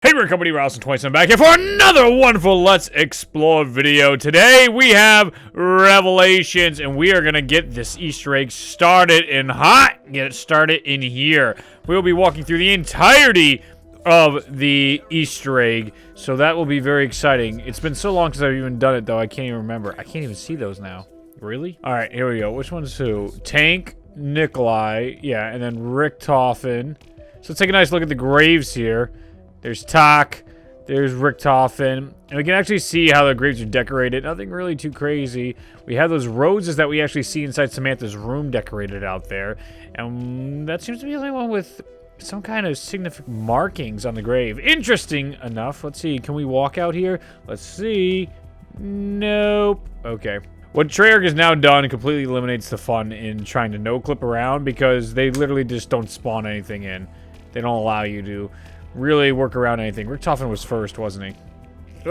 Hey, we're Company Rouse and 27 back here for another wonderful Let's Explore video. Today we have Revelations, and we are going to get this Easter egg started in hot. Get it started in here. We'll be walking through the entirety of the Easter egg, so that will be very exciting. It's been so long since I've even done it, though, I can't even remember. I can't even see those now. Really? All right, here we go. Which one's who? Tank, Nikolai, yeah, and then Richtofen. So let's take a nice look at the graves here. There's Tak, there's Richtofen, and we can actually see how the graves are decorated. Nothing really too crazy. We have those roses that we actually see inside Samantha's room decorated out there. And that seems to be the only one with some kind of significant markings on the grave. Interesting enough. Let's see, can we walk out here? Let's see. Nope. Okay. What Treyarch has now done completely eliminates the fun in trying to no-clip around because they literally just don't spawn anything in. They don't allow you to really work around anything. Richtofen was first, wasn't he?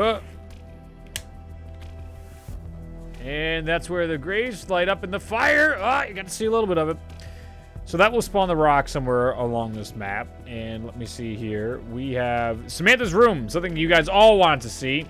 And that's where the graves light up in the fire. You got to see a little bit of it. So that will spawn the rock somewhere along this map. And let me see here. We have Samantha's room, something you guys all want to see.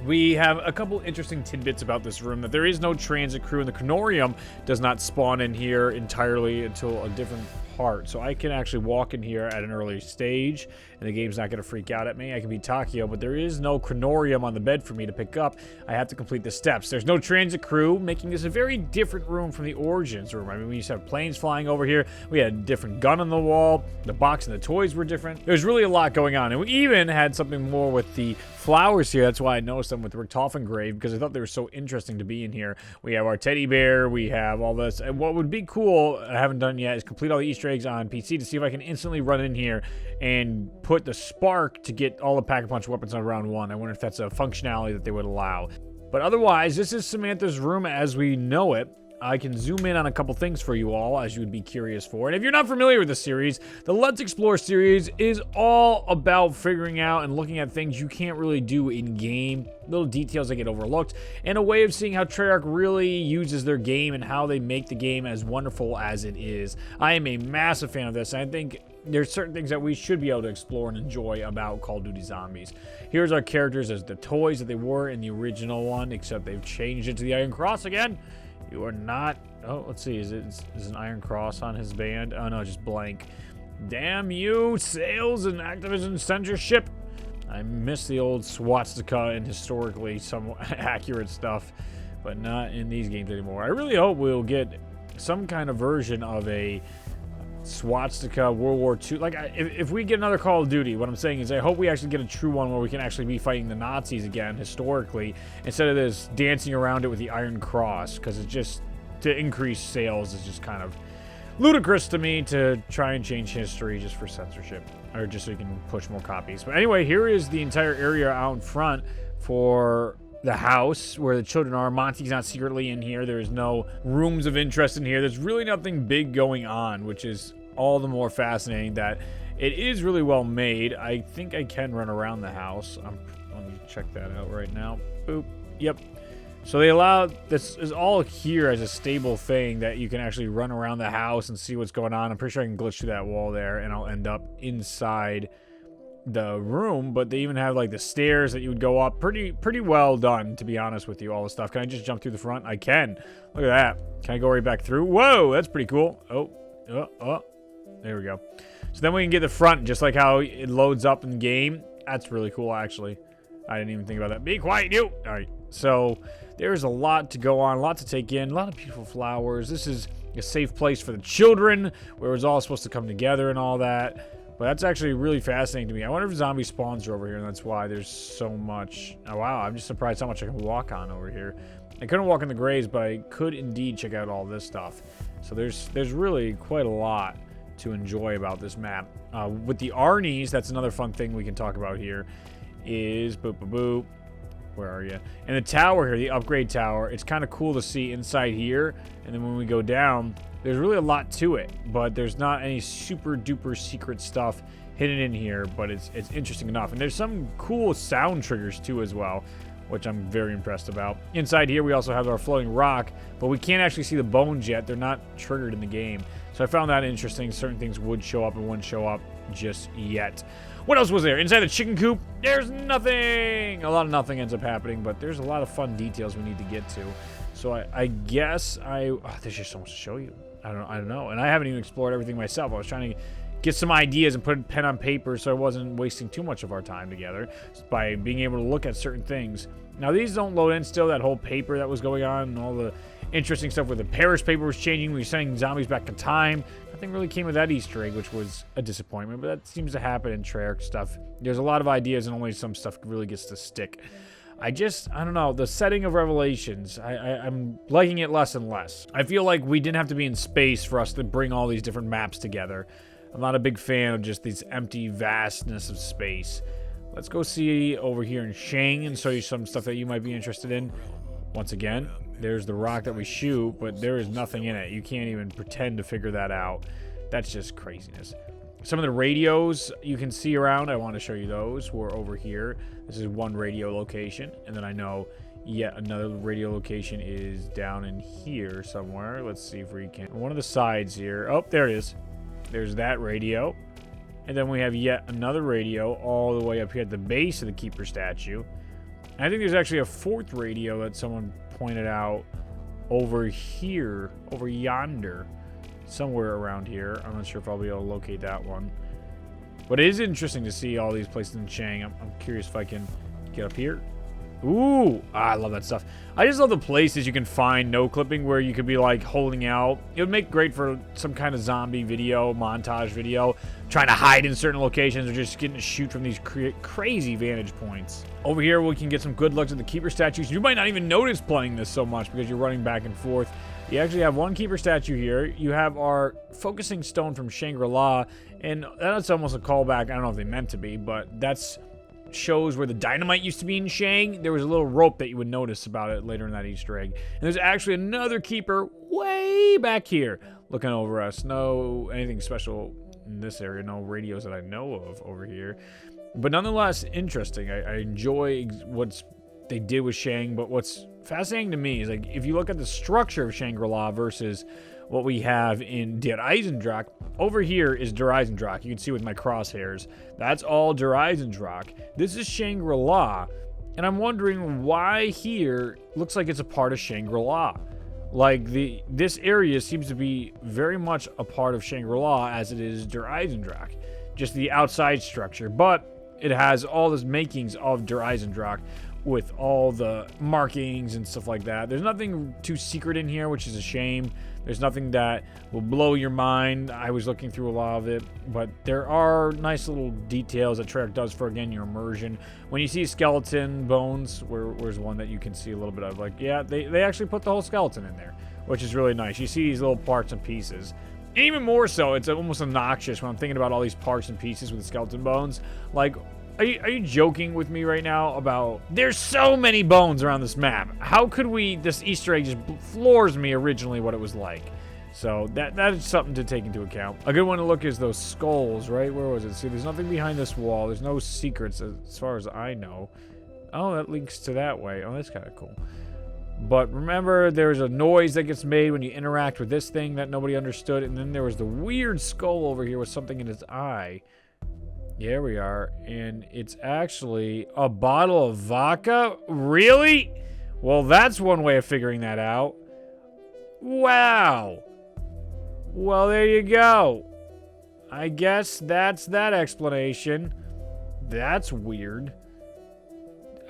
We have a couple interesting tidbits about this room, that there is no transit crew, and the Chronorium does not spawn in here entirely until a different part. So I can actually walk in here at an early stage, and the game's not going to freak out at me. I can be Takio, but there is no Chronorium on the bed for me to pick up. I have to complete the steps. There's no transit crew, making this a very different room from the Origins room. I mean, we used to have planes flying over here. We had a different gun on the wall. The box and the toys were different. There's really a lot going on, and we even had something more with the flowers here. That's why I noticed them with the Richtofen grave, because I thought they were so interesting to be in here. We have our teddy bear. We have all this. And what would be cool, I haven't done yet, is complete all the Easter eggs on PC to see if I can instantly run in here and put the spark to get all the Pack-a-Punch weapons on round one. I wonder if that's a functionality that they would allow. But otherwise, this is Samantha's room as we know it. I can zoom in on a couple things for you all, as you would be curious for. And if you're not familiar with the series, the Let's Explore series is all about figuring out and looking at things you can't really do in-game, little details that get overlooked, and a way of seeing how Treyarch really uses their game and how they make the game as wonderful as it is. I am a massive fan of this, and I think there's certain things that we should be able to explore and enjoy about Call of Duty Zombies. Here's our characters as the toys that they were in the original one, except they've changed it to the Iron Cross again. You are not... Oh, let's see. Is an Iron Cross on his band? Oh, no, just blank. Damn you, sales and Activision censorship. I miss the old swastika and historically somewhat accurate stuff, but not in these games anymore. I really hope we'll get some kind of version of a swastika World War II. Like, if we get another Call of Duty, what I'm saying is I hope we actually get a true one where we can actually be fighting the Nazis again, historically, instead of this dancing around it with the Iron Cross, because it's just, to increase sales is just kind of ludicrous to me to try and change history just for censorship, or just so you can push more copies. But anyway, here is the entire area out in front for the house where the children are. Monty's not secretly in here. There's no rooms of interest in here. There's really nothing big going on, which is all the more fascinating that it is really well made. I think I can run around the house. Let me check that out right now. Boop. Yep. So they allow, this is all here as a stable thing that you can actually run around the house and see what's going on. I'm pretty sure I can glitch through that wall there and I'll end up inside the room, but they even have like the stairs that you would go up. Pretty well done, to be honest with you, all this stuff. Can I just jump through the front? I can. Look at that. Can I go right back through? Whoa, that's pretty cool. Oh, there we go. So then we can get the front, just like how it loads up in game. That's really cool, actually. I didn't even think about that. Be quiet, you! All right, so there's a lot to go on, a lot to take in, a lot of beautiful flowers. This is a safe place for the children, where it's all supposed to come together and all that. But that's actually really fascinating to me. I wonder if zombie spawns are over here, and that's why there's so much. Oh, wow, I'm just surprised how much I can walk on over here. I couldn't walk in the graves, but I could indeed check out all this stuff. So there's really quite a lot to enjoy about this map. With the Arnies, that's another fun thing we can talk about here, is boop, boop, boop. Where are you? And the tower here, the upgrade tower, it's kind of cool to see inside here. And then when we go down, there's really a lot to it, but there's not any super duper secret stuff hidden in here, but it's interesting enough. And there's some cool sound triggers too as well, which I'm very impressed about. Inside here, we also have our floating rock, but we can't actually see the bones yet. They're not triggered in the game. So I found that interesting. Certain things would show up and wouldn't show up. just yet. What else was there? Inside the chicken coop, there's nothing. A lot of nothing ends up happening, but there's a lot of fun details we need to get to. So I guess there's just so much to show you. I don't know. And I haven't even explored everything myself. I was trying to get some ideas and put pen on paper so I wasn't wasting too much of our time together by being able to look at certain things. Now, these don't load in still, that whole paper that was going on and all the interesting stuff where the parish paper was changing. We were sending zombies back in time. Nothing really came of that Easter egg, which was a disappointment, but that seems to happen in Treyarch stuff. There's a lot of ideas and only some stuff really gets to stick. I don't know, the setting of Revelations, I'm liking it less and less. I feel like we didn't have to be in space for us to bring all these different maps together. I'm not a big fan of just this empty vastness of space. Let's go see over here in Shang and show you some stuff that you might be interested in. Once again, there's the rock that we shoot, but there is nothing in it. You can't even pretend to figure that out. That's just craziness. Some of the radios you can see around, I want to show you those. We're over here. This is one radio location, and then I know yet another radio location is down in here somewhere. Let's see if we can. One of the sides here. Oh, there it is. There's that radio. And then we have yet another radio all the way up here at the base of the Keeper statue. And I think there's actually a fourth radio that someone pointed out over here, over yonder, somewhere around here. I'm not sure if I'll be able to locate that one. But it is interesting to see all these places in Shang. I'm curious if I can get up here. Ooh, I love that stuff. I just love the places you can find no clipping where you could be like holding out. It would make great for some kind of zombie video, montage video, trying to hide in certain locations or just getting to shoot from these crazy vantage points. Over here, we can get some good looks at the Keeper statues. You might not even notice playing this so much because you're running back and forth. You actually have one Keeper statue here. You have our focusing stone from Shangri-La, and that's almost a callback. I don't know if they meant to be, but that's shows where the dynamite used to be in Shang. There was a little rope that you would notice about it later in that Easter egg. And there's actually another Keeper way back here looking over us. No anything special in this area. No radios that I know of over here. But nonetheless, interesting. I enjoy what they did with Shang, but what's fascinating to me is like if you look at the structure of Shangri-La versus what we have in Der Eisendrache. Over here is Der Eisendrache. You can see with my crosshairs. That's all Der Eisendrache. This is Shangri-La. And I'm wondering why here looks like it's a part of Shangri-La. Like this area seems to be very much a part of Shangri-La as it is Der Eisendrache. Just the outside structure. But it has all the makings of Der Eisendrache with all the markings and stuff like that. There's nothing too secret in here, which is a shame. There's nothing that will blow your mind. I was looking through a lot of it, but there are nice little details that Treyarch does for, again, your immersion. When you see skeleton bones, where's one that you can see a little bit of, like, yeah, they actually put the whole skeleton in there, which is really nice. You see these little parts and pieces. And even more so, it's almost obnoxious when I'm thinking about all these parts and pieces with the skeleton bones. Like, are you joking with me right now about there's so many bones around this map? How could this Easter egg just floors me originally what it was like? So that is something to take into account. A good one to look is those skulls, right? Where was it? See, there's nothing behind this wall. There's no secrets as far as I know. Oh, that links to that way. Oh, that's kind of cool. But remember, there's a noise that gets made when you interact with this thing that nobody understood. And then there was the weird skull over here with something in its eye. Here we are, and it's actually a bottle of vodka? Really? Well, that's one way of figuring that out. Wow. Well, there you go. I guess that's that explanation. That's weird.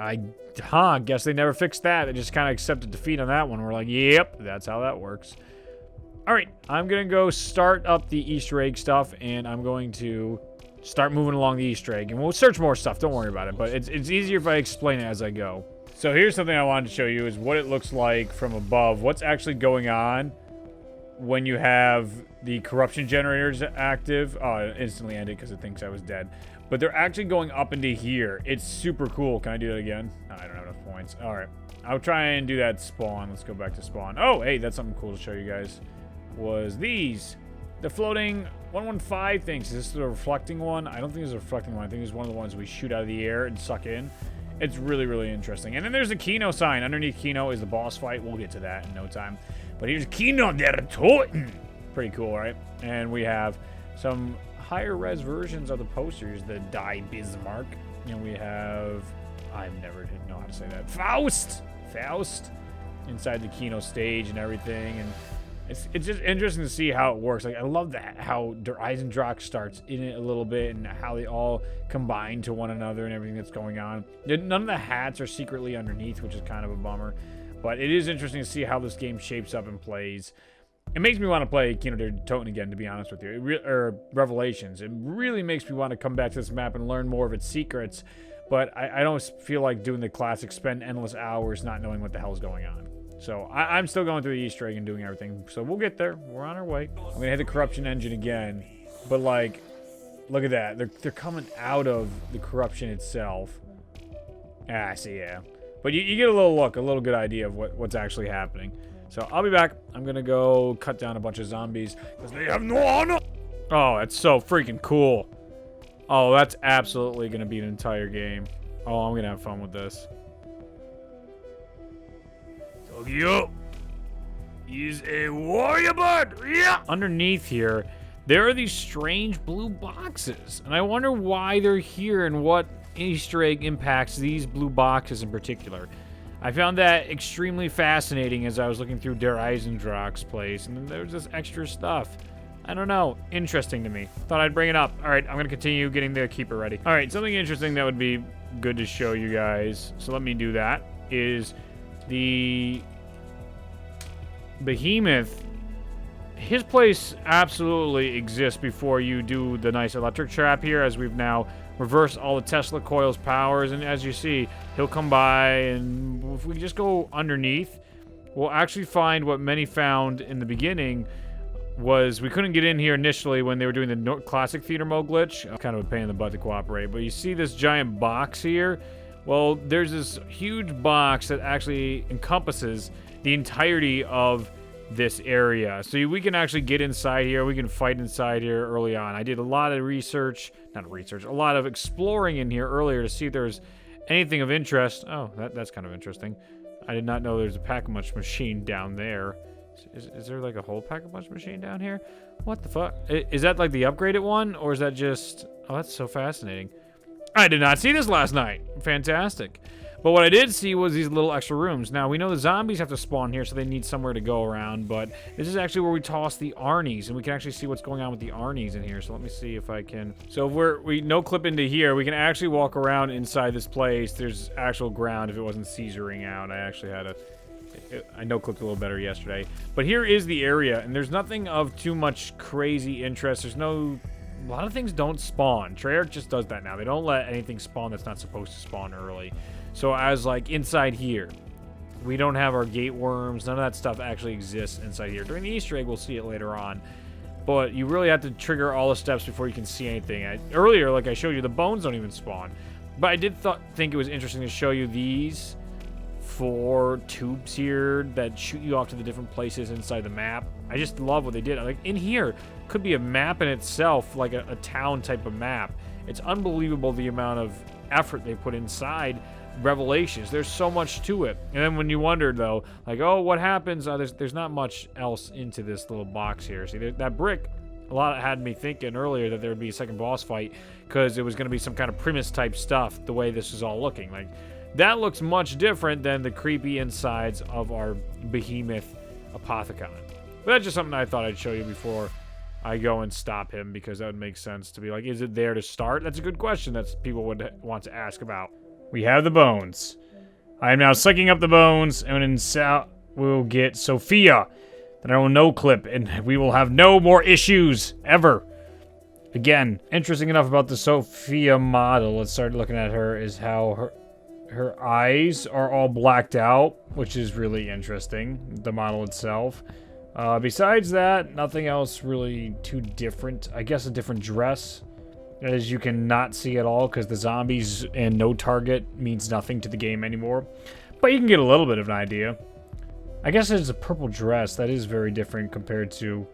Guess they never fixed that. They just kind of accepted defeat on that one. We're like, yep, that's how that works. All right, I'm going to go start up the Easter egg stuff, and I'm going to start moving along the Easter egg, and we'll search more stuff. Don't worry about it, but it's easier if I explain it as I go. So here's something I wanted to show you is what it looks like from above. What's actually going on when you have the corruption generators active. Oh, it instantly ended because it thinks I was dead. But they're actually going up into here. It's super cool. Can I do that again? No, I don't have enough points. All right. I'll try and do that spawn. Let's go back to spawn. Oh, hey, that's something cool to show you guys. Was these. The floating 115 things. Is this the reflecting one? I don't think it's a reflecting one. I think it's one of the ones we shoot out of the air and suck in. It's really, really interesting. And then there's the Kino sign. Underneath Kino is the boss fight. We'll get to that in no time. But here's Kino der Toten. Pretty cool, right? And we have some higher res versions of the posters. The Die Bismarck. And we have, I never know how to say that. Faust inside the Kino stage and everything. And it's just interesting to see how it works. Like, I love that, how Der Eisendrache starts in it a little bit and how they all combine to one another and everything that's going on. None of the hats are secretly underneath, which is kind of a bummer. But it is interesting to see how this game shapes up and plays. It makes me want to play Kino der Toten again, to be honest with you. Or Revelations. It really makes me want to come back to this map and learn more of its secrets. But I don't feel like doing the classic, spend endless hours not knowing what the hell's going on. So I'm still going through the Easter egg and doing everything. So we'll get there. We're on our way. I'm going to hit the corruption engine again. But, like, look at that. They're coming out of the corruption itself. Ah, I see, yeah. But you get a little look, a little good idea of what's actually happening. So I'll be back. I'm going to go cut down a bunch of zombies because they have no honor. Oh, that's so freaking cool. Oh, that's absolutely going to be an entire game. Oh, I'm going to have fun with this. Tokyo is a warrior bird. Yeah. Underneath here, there are these strange blue boxes. And I wonder why they're here and what Easter egg impacts these blue boxes in particular. I found that extremely fascinating as I was looking through Der Eisendrache's place. And then there's this extra stuff. I don't know. Interesting to me. Thought I'd bring it up. All right, I'm going to continue getting the keeper ready. All right, something interesting that would be good to show you guys. So let me do that. Is the Behemoth. His place absolutely exists before you do the nice electric trap here, as we've now reversed all the Tesla coil's powers. And as you see, he'll come by, and if we just go underneath, we'll actually find what many found in the beginning was we couldn't get in here initially when they were doing the classic theater mode glitch. Kind of a pain in the butt to cooperate, but you see this giant box here? Well, there's this huge box that actually encompasses the entirety of this area. So we can actually get inside here. We can fight inside here early on. I did a lot of a lot of exploring in here earlier to see if there's anything of interest. Oh, that's kind of interesting. I did not know there's a pack-a-punch machine down there. Is there like a whole pack-a-punch machine down here? What the fuck? Is that like the upgraded one? Or is that just... Oh, that's so fascinating. I did not see this last night. Fantastic. But what I did see was these little extra rooms. Now, we know the zombies have to spawn here, so they need somewhere to go around. But this is actually where we toss the Arnies, and we can actually see what's going on with the Arnies in here. So let me see if I can... So if we no-clip into here, we can actually walk around inside this place. There's actual ground if it wasn't seizuring out. I actually had I no-clipped a little better yesterday. But here is the area, and there's nothing of too much crazy interest. There's no... A lot of things don't spawn. Treyarch just does that now. They don't let anything spawn that's not supposed to spawn early. So as like inside here, we don't have our gate worms. None of that stuff actually exists inside here. During the Easter egg, we'll see it later on. But you really have to trigger all the steps before you can see anything. Earlier, like I showed you, the bones don't even spawn. But I did think it was interesting to show you these 4 tubes here that shoot you off to the different places inside the map. I just love what they did. Like in here could be a map in itself, like a town type of map. It's unbelievable the amount of effort they put inside Revelations. There's so much to it. And then when you wonder though, like, oh, what happens? There's not much else into this little box here. See, that brick, a lot had me thinking earlier that there would be a second boss fight because it was going to be some kind of Primus type stuff. The way this is all looking, like that looks much different than the creepy insides of our Behemoth Apothecon. But that's just something I thought I'd show you before I go and stop him, because that would make sense to be like, is it there to start? That's a good question that people would want to ask about. We have the bones. I am now sucking up the bones, and we'll get Sophia. Then I will no-clip, and we will have no more issues, ever. Again, interesting enough about the Sophia model, let's start looking at her, is how her eyes are all blacked out, which is really interesting, the model itself. Besides that, nothing else really too different. I guess a different dress, as you can not see at all, because the zombies and no target means nothing to the game anymore. But you can get a little bit of an idea. I guess it's a purple dress. That is very different compared to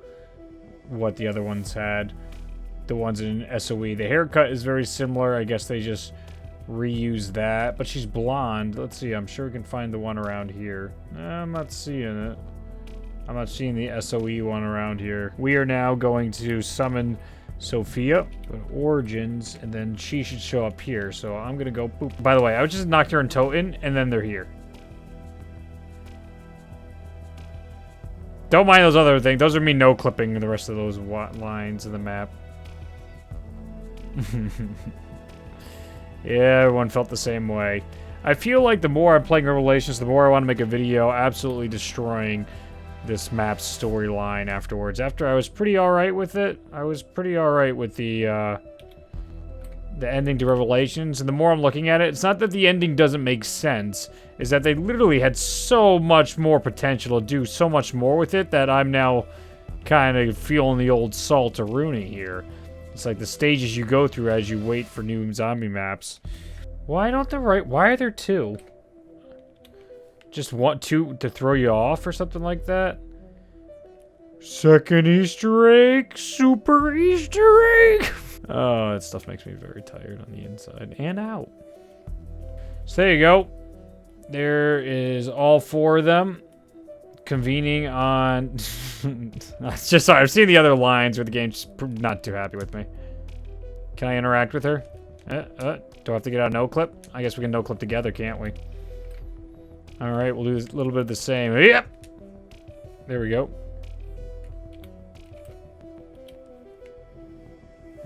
what the other ones had. The ones in SOE. The haircut is very similar. I guess they just reuse that. But she's blonde. Let's see. I'm sure we can find the one around here. I'm not seeing it. I'm not seeing the SOE one around here. We are now going to summon Sophia, go to Origins, and then she should show up here. So I'm gonna go boop. By the way, I was just Nocturne and Toten, and then they're here. Don't mind those other things. Those are me no-clipping the rest of those lines in the map. Yeah, everyone felt the same way. I feel like the more I'm playing Revelations, the more I want to make a video absolutely destroying this map's storyline afterwards. After I was pretty alright with it. I was pretty alright with the ending to Revelations. And the more I'm looking at it, it's not that the ending doesn't make sense. It's that they literally had so much more potential to do so much more with it that I'm now kind of feeling the old Salt of Rooney here. It's like the stages you go through as you wait for new zombie maps. Why are there two? Just want two to throw you off or something like that? Second Easter egg, super Easter egg. Oh, that stuff makes me very tired on the inside and out. So there you go. There is all four of them convening on. It's just sorry. I've seen the other lines where the game's not too happy with me. Can I interact with her? Do I have to get out a no-clip? I guess we can no-clip together, can't we? Alright, we'll do a little bit of the same. Yep! There we go.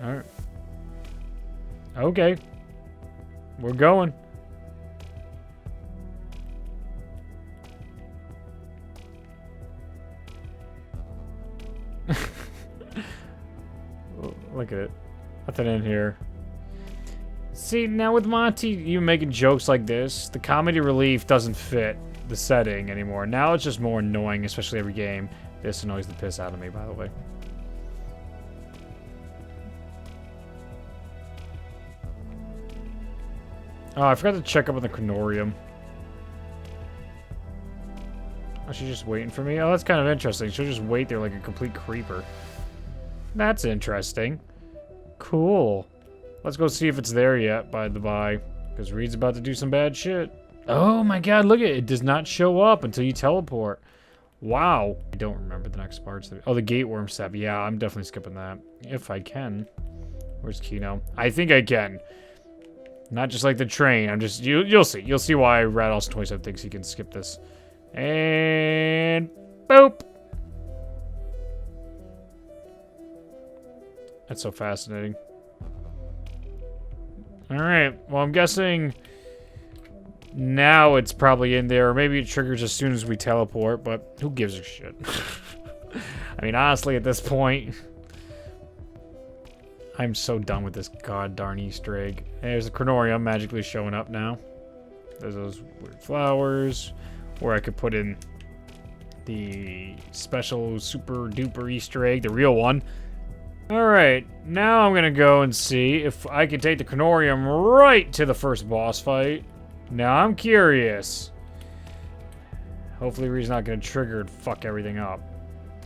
Alright. Okay. We're going. Look at it. Nothing in here. See, now with Monty, you making jokes like this, the comedy relief doesn't fit the setting anymore. Now it's just more annoying, especially every game. This annoys the piss out of me, by the way. Oh, I forgot to check up on the Cronorium. Oh, she's just waiting for me? Oh, that's kind of interesting. She'll just wait there like a complete creeper. That's interesting. Cool. Let's go see if it's there yet, by the by. Because Reed's about to do some bad shit. Oh my god, look at it. It does not show up until you teleport. Wow. I don't remember the next parts. Oh, the Gateworm step. Yeah, I'm definitely skipping that. If I can. Where's Kino? I think I can. Not just like the train. I'm just... You'll see. You'll see why Rados27 thinks he can skip this. And... boop! That's so fascinating. Alright, well I'm guessing now it's probably in there, or maybe it triggers as soon as we teleport, but who gives a shit? I mean, honestly, at this point, I'm so done with this god darn Easter egg. There's the Cronorium magically showing up now. There's those weird flowers, where I could put in the special super duper Easter egg, the real one. Alright, now I'm gonna go and see if I can take the Cronorium right to the first boss fight. Now I'm curious. Hopefully Reed's not gonna trigger and fuck everything up.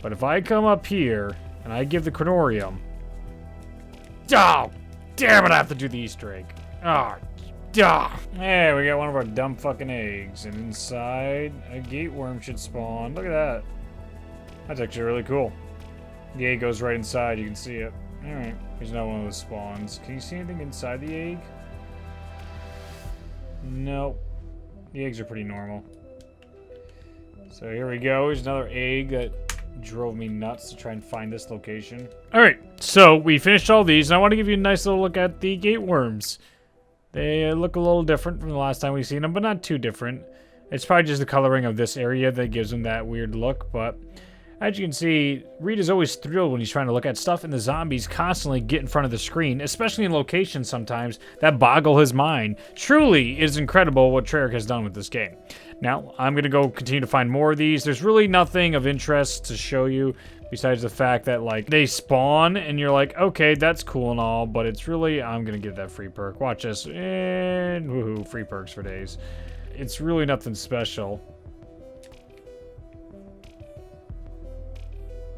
But if I come up here and I give the Cronorium... Oh! Damn it, I have to do the Easter egg. Oh, duh. Hey, we got one of our dumb fucking eggs. And inside, a Gateworm should spawn. Look at that. That's actually really cool. The egg goes right inside, you can see it. Alright, there's not one of those spawns. Can you see anything inside the egg? Nope. The eggs are pretty normal. So here we go, here's another egg that drove me nuts to try and find this location. Alright, so we finished all these, and I want to give you a nice little look at the Gateworms. They look a little different from the last time we've seen them, but not too different. It's probably just the coloring of this area that gives them that weird look, but... as you can see, Reed is always thrilled when he's trying to look at stuff, and the zombies constantly get in front of the screen, especially in locations sometimes that boggle his mind. Truly, it is incredible what Treyarch has done with this game. Now, I'm going to go continue to find more of these. There's really nothing of interest to show you, besides the fact that, like, they spawn, and you're like, okay, that's cool and all, but it's really, I'm going to give that free perk. Watch this, and woohoo, free perks for days. It's really nothing special.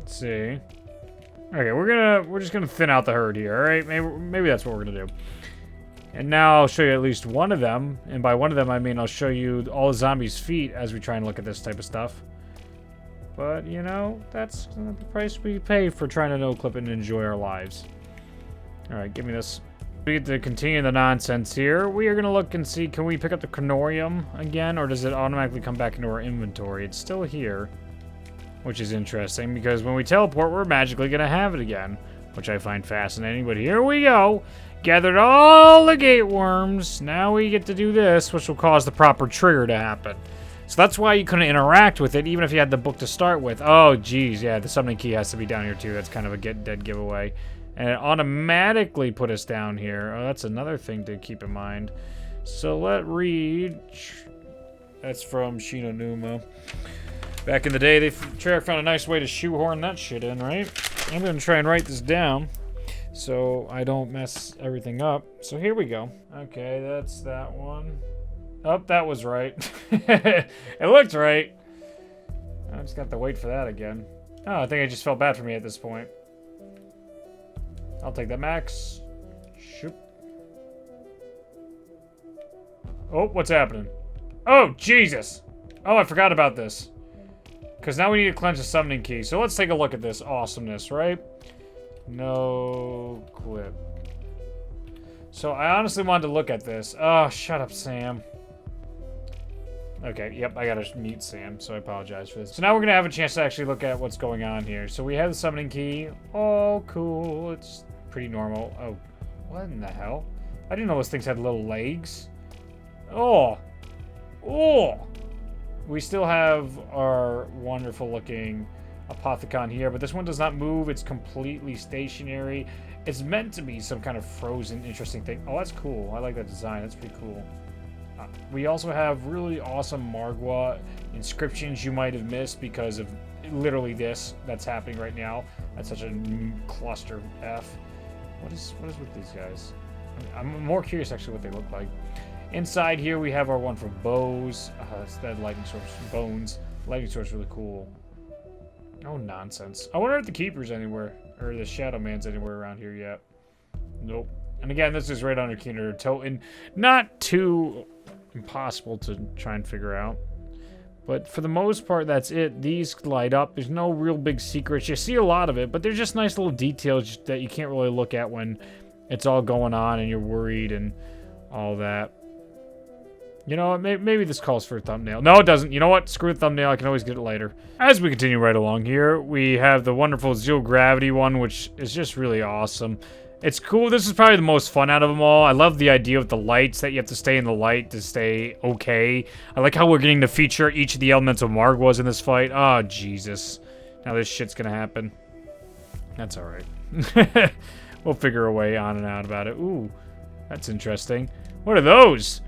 See. Okay, we're just gonna thin out the herd here, alright? Maybe that's what we're gonna do. And now I'll show you at least one of them, and by one of them I mean I'll show you all the zombies' feet as we try and look at this type of stuff. But, you know, that's the price we pay for trying to no-clip and enjoy our lives. Alright, give me this. We get to continue the nonsense here. We are going to look and see, can we pick up the Cronorium again, or does it automatically come back into our inventory? It's still here, which is interesting, because when we teleport, we're magically going to have it again, which I find fascinating. But here we go. Gathered all the gate worms. Now we get to do this, which will cause the proper trigger to happen. So that's why you couldn't interact with it, even if you had the book to start with. Oh, geez, yeah, the summoning key has to be down here, too. That's kind of a dead giveaway. And it automatically put us down here. Oh, that's another thing to keep in mind. So let's read. That's from Shinonuma. Back in the day, Treyarch found a nice way to shoehorn that shit in, right? I'm going to try and write this down so I don't mess everything up. So here we go. Okay, that's that one. Oh, that was right. It looked right. I just got to wait for that again. Oh, I think I just felt bad for me at this point. I'll take that max. Shoop. Oh, what's happening? Oh, Jesus. Oh, I forgot about this. Because now we need to cleanse the summoning key. So let's take a look at this awesomeness, right? No clip. So I honestly wanted to look at this. Oh, shut up, Sam. Okay, yep, I gotta mute Sam, so I apologize for this. So now we're gonna have a chance to actually look at what's going on here. So we have the summoning key. Oh, cool. It's pretty normal. Oh, what in the hell? I didn't know those things had little legs. Oh. Oh. We still have our wonderful looking Apothecon here, but this one does not move. It's completely stationary. It's meant to be some kind of frozen, interesting thing. Oh, that's cool. I like that design. That's pretty cool. We also have really awesome Margwa inscriptions you might have missed because of literally this that's happening right now. That's such a cluster of F. What is with these guys? I'm more curious actually what they look like. Inside here we have our one for bows. That's that lightning source. Bones. Lightning source is really cool. Oh, nonsense. I wonder if the Keeper's anywhere, or the Shadow Man's anywhere around here yet. Nope. And again, this is right under Keener Toten. Not too impossible to try and figure out. But for the most part, that's it. These light up. There's no real big secrets. You see a lot of it, but they're just nice little details that you can't really look at when it's all going on and you're worried and all that. You know what? Maybe this calls for a thumbnail. No, it doesn't. You know what? Screw the thumbnail. I can always get it later. As we continue right along here, we have the wonderful Zero Gravity one, which is just really awesome. It's cool. This is probably the most fun out of them all. I love the idea of the lights, that you have to stay in the light to stay okay. I like how we're getting to feature each of the elemental Margwas in this fight. Oh, Jesus. Now this shit's gonna happen. That's alright. We'll figure a way on and out about it. Ooh, that's interesting. What are those?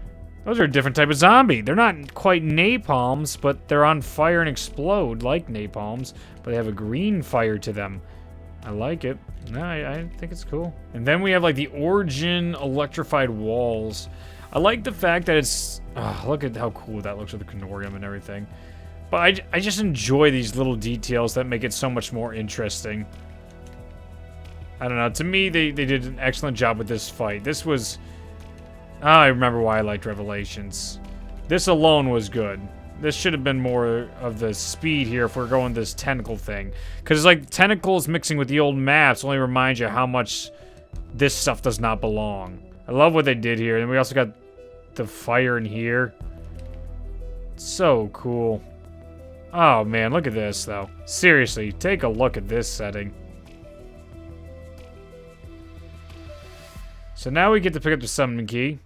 Those are a different type of zombie. They're not quite napalms, but they're on fire and explode like napalms, but they have a green fire to them. I like it. No, I think it's cool. And then we have like the Origin electrified walls. I like the fact that it's... look at how cool that looks with the Cronorium and everything. But I just enjoy these little details that make it so much more interesting. I don't know. To me, they did an excellent job with this fight. This was... I remember why I liked Revelations. This alone was good. This should have been more of the speed here if we're going this tentacle thing. Because it's like tentacles mixing with the old maps only reminds you how much this stuff does not belong. I love what they did here. And we also got the fire in here. So cool. Oh man, look at this though. Seriously, take a look at this setting. So now we get to pick up the summoning key.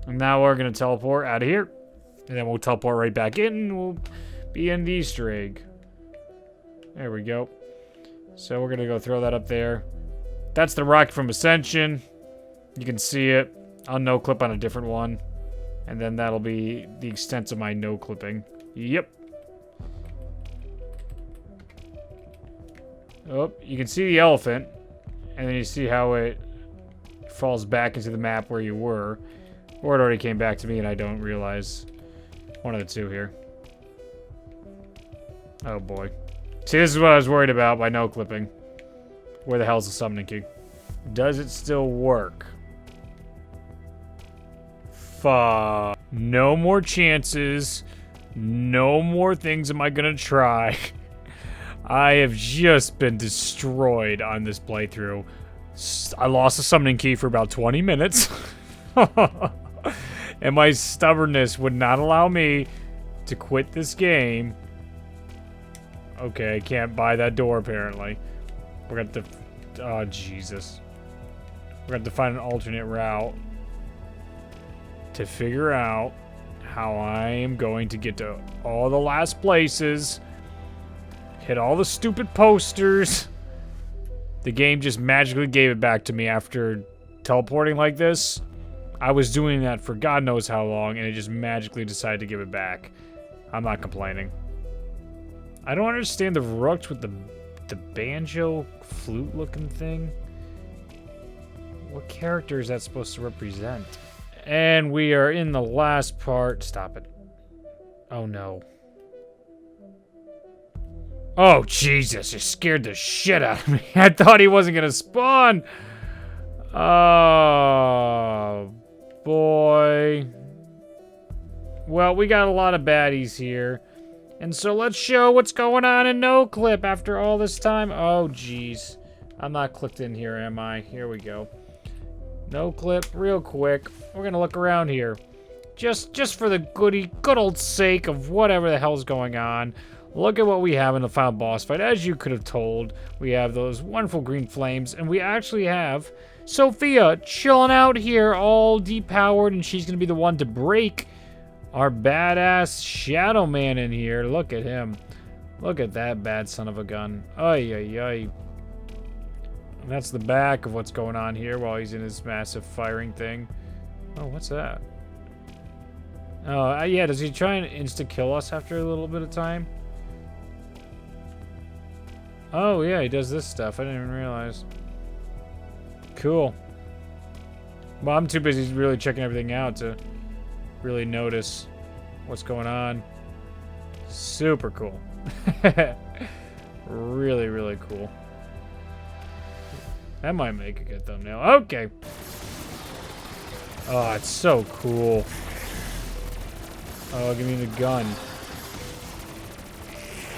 And now we're going to teleport out of here. And then we'll teleport right back in and we'll be in the Easter egg. There we go. So we're going to go throw that up there. That's the rocket from Ascension. You can see it. I'll no-clip on a different one. And then that'll be the extent of my no-clipping. Yep. Oh, you can see the elephant. And then you see how it falls back into the map where you were. Or it already came back to me and I don't realize. One of the two here. Oh boy. See, this is what I was worried about by no clipping. Where the hell's the summoning key? Does it still work? Fuck. No more chances. No more things am I gonna try. I have just been destroyed on this playthrough. I lost a summoning key for about 20 minutes. And my stubbornness would not allow me to quit this game. Okay, I can't buy that door apparently. We're going to have to... Oh, Jesus. We're going to have to find an alternate route to figure out how I am going to get to all the last places. Hit all the stupid posters. The game just magically gave it back to me after teleporting like this. I was doing that for God knows how long, and it just magically decided to give it back. I'm not complaining. I don't understand the rooks with the banjo flute looking thing. What character is that supposed to represent? And we are in the last part. Stop it. Oh no. Oh, Jesus, you scared the shit out of me. I thought he wasn't gonna spawn. Oh, boy. Well, we got a lot of baddies here. And so let's show what's going on in No Clip after all this time. Oh, jeez. I'm not clicked in here, am I? Here we go. No Clip, real quick. We're gonna look around here. Just for the good old sake of whatever the hell's going on. Look at what we have in the final boss fight. As you could have told, we have those wonderful green flames, and we actually have Sophia chilling out here, all depowered, and she's going to be the one to break our badass Shadow Man in here. Look at him. Look at that bad son of a gun. Ay, ay, ay. And that's the back of what's going on here while he's in his massive firing thing. Oh, what's that? Oh, yeah, does he try and insta-kill us after a little bit of time? Oh, yeah, he does this stuff. I didn't even realize. Cool. Well, I'm too busy really checking everything out to really notice what's going on. Super cool. Really, really cool. That might make a good thumbnail. Okay. Oh, it's so cool. Oh, give me the gun.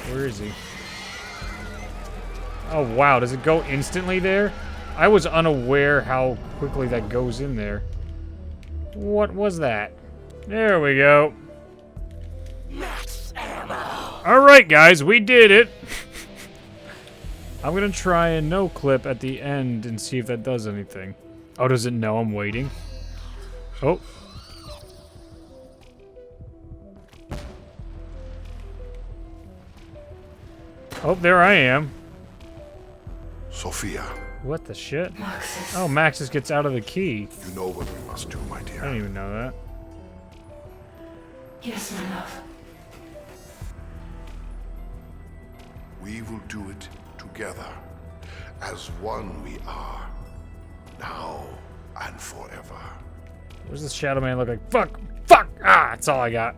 Where is he? Oh, wow. Does it go instantly there? I was unaware how quickly that goes in there. What was that? There we go. Max ammo. All right, guys. We did it. I'm going to try a no clip at the end and see if that does anything. Oh, does it know I'm waiting? Oh. Oh, there I am. Sophia. What the shit? Maxis. Oh, Maxis gets out of the key. You know what we must do, my dear. I didn't even know that. Yes, my love. We will do it together. As one we are. Now and forever. What does this Shadow Man look like? Fuck! Fuck! Ah! That's all I got.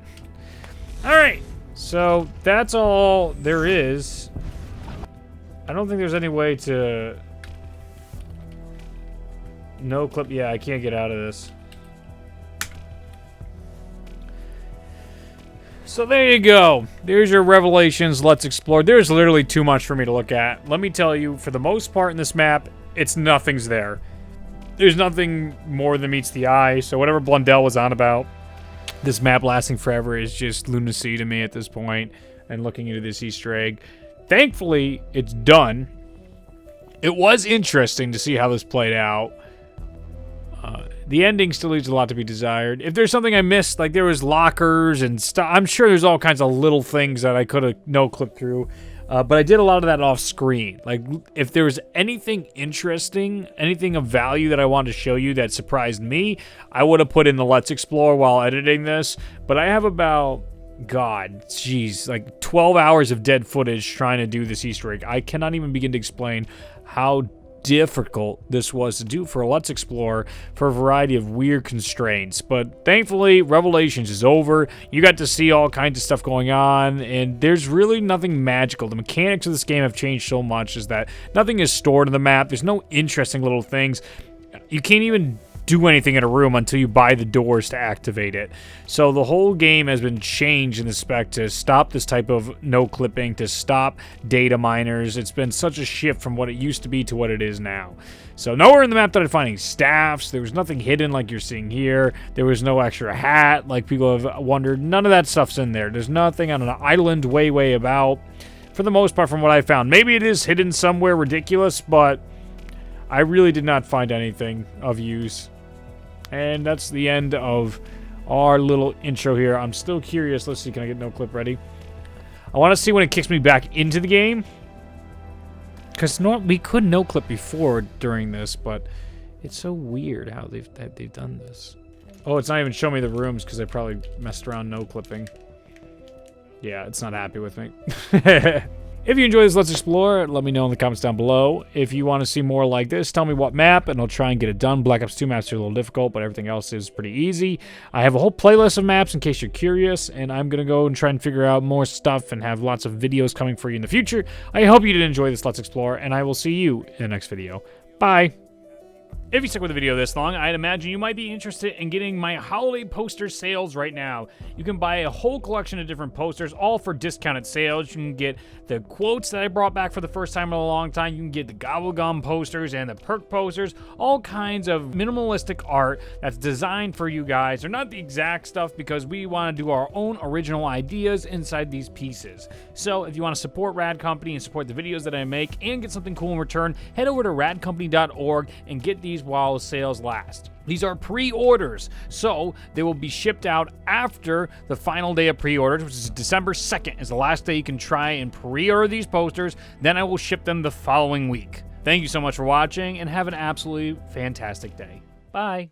Alright. So, that's all there is. I don't think there's any way to... No clip. Yeah, I can't get out of this. So there you go. There's your revelations. Let's explore. There's literally too much for me to look at. Let me tell you, for the most part in this map, nothing's there. There's nothing more than meets the eye. So whatever Blundell was on about, this map lasting forever is just lunacy to me at this point. And looking into this Easter egg. Thankfully, it's done. It was interesting to see how this played out. The ending still leaves a lot to be desired. If there's something I missed, like there was lockers and stuff, I'm sure there's all kinds of little things that I could have no-clipped through. But I did a lot of that off screen. Like, if there was anything interesting, anything of value that I wanted to show you that surprised me, I would have put in the Let's Explore while editing this. But I have about... God, jeez, like 12 hours of dead footage trying to do this Easter egg. I cannot even begin to explain how difficult this was to do for a Let's Explore for a variety of weird constraints. But thankfully, Revelations is over. You got to see all kinds of stuff going on, and there's really nothing magical. The mechanics of this game have changed so much is that nothing is stored in the map. There's no interesting little things. You can't even do anything in a room until you buy the doors to activate it. So the whole game has been changed in the spec to stop this type of no clipping, to stop data miners. It's been such a shift from what it used to be to what it is now. So nowhere in the map did I find any staffs. There was nothing hidden like you're seeing here. There was no extra hat like people have wondered. None of that stuff's in there. There's nothing on an island way about, for the most part, from what I found. Maybe it is hidden somewhere ridiculous, but I really did not find anything of use. And that's the end of our little intro here. I'm still curious. Let's see, can I get no clip ready? I want to see when it kicks me back into the game. Because we could no clip before during this, but it's so weird how they've done this. Oh, it's not even showing me the rooms because I probably messed around no clipping. Yeah, it's not happy with me. If you enjoy this Let's Explore, let me know in the comments down below. If you want to see more like this, tell me what map, and I'll try and get it done. Black Ops 2 maps are a little difficult, but everything else is pretty easy. I have a whole playlist of maps in case you're curious, and I'm going to go and try and figure out more stuff and have lots of videos coming for you in the future. I hope you did enjoy this Let's Explore, and I will see you in the next video. Bye! If you stuck with the video this long, I'd imagine you might be interested in getting my holiday poster sales right now. You can buy a whole collection of different posters, all for discounted sales. You can get the quotes that I brought back for the first time in a long time. You can get the Gobblegum posters and the perk posters, all kinds of minimalistic art that's designed for you guys. They're not the exact stuff because we want to do our own original ideas inside these pieces. So if you want to support Rad Company and support the videos that I make and get something cool in return, head over to radcompany.org and get these while sales last. These are pre-orders, so they will be shipped out after the final day of pre-orders, which is December 2nd is the last day you can try and pre-order these posters. Then I will ship them the following week. Thank you so much for watching, and have an absolutely fantastic day. Bye.